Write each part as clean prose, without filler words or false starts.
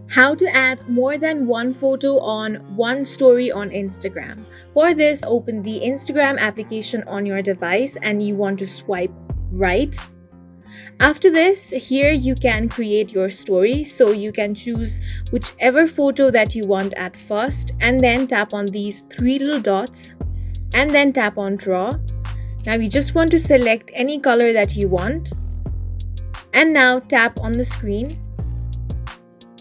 How to add more than one photo on one story on Instagram. For this, open the Instagram application on your device and you want to swipe right. After this, here you can create your story. So you can choose whichever photo that you want at first and then tap on these three little dots and then tap on draw. Now you just want to select any color that you want and now tap on the screen.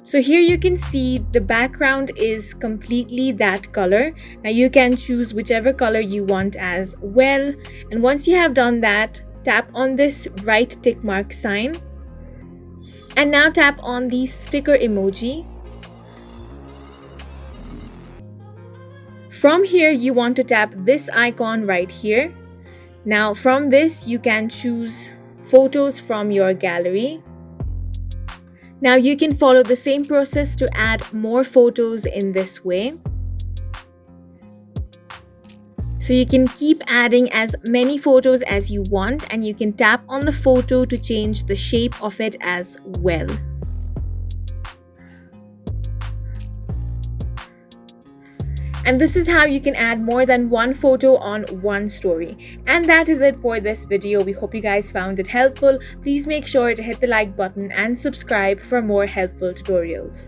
So here you can see the background is completely that color. Now you can choose whichever color you want as well. And once you have done that, tap on this right tick mark sign. And now tap on the sticker emoji. From here, you want to tap this icon right here. Now from this, you can choose photos from your gallery. Now you can follow the same process to add more photos in this way. So you can keep adding as many photos as you want and you can tap on the photo to change the shape of it as well. And this is how you can add more than one photo on one story. And that is it for this video. We hope you guys found it helpful. Please make sure to hit the like button and subscribe for more helpful tutorials.